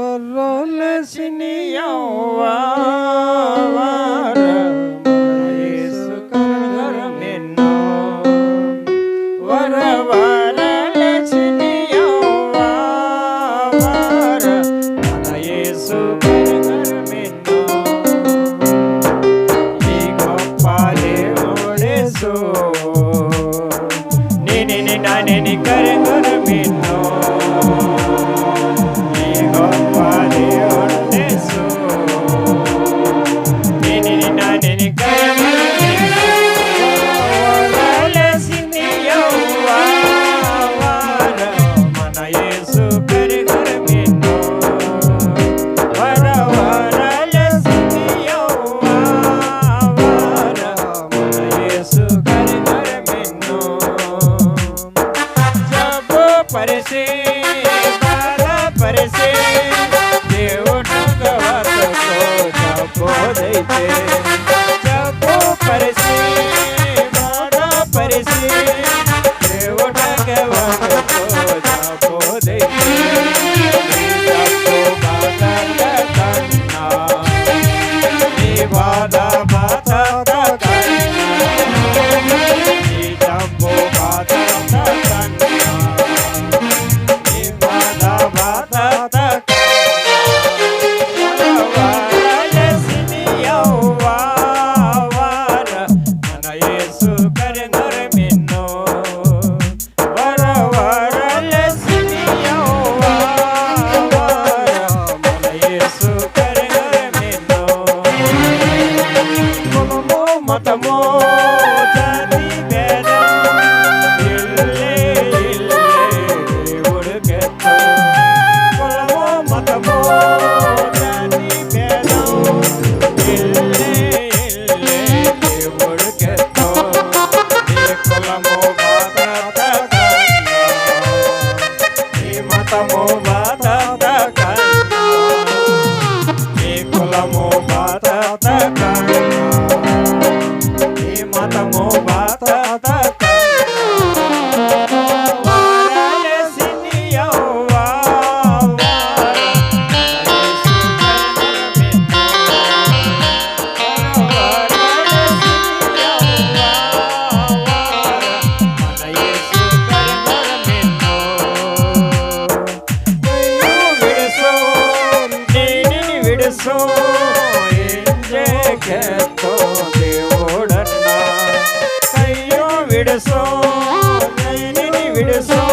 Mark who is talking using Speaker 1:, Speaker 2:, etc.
Speaker 1: వరవరలసిని యవ్వార యేసు కరగరమెన్నో వరవరలసిని యవ్వార మన యేసు కరగరమెన్నో ఈ గొప్ప దేవుడేసు నిని నాని కరగరమెన్నో పరిసే బాధ పరిసే దేవుడు గవతతో జపోదైతే జపో పరిసే బాధ పరిసే దేవుడు గవతతో జపోదైతే జపో బాధ కన్నా నీ బాధ బాధ కన్నా నీ జపో బాధ మతమో జాతి భేదం ఇల్లే ఇల్లే దేవుడికెత్తో కులమో మతమో జాతి భేదం ఇల్లే ఇల్లే దేవుడికెత్తో ఈ కులమో బాధ కన్నా ఈ మతమో బాధ కన్నా ఈ కులమో బాధ కన్నా మతమో బాత విడుసో ఎంజేకెత్తో దేవుడన్నా విడుసో విడుసో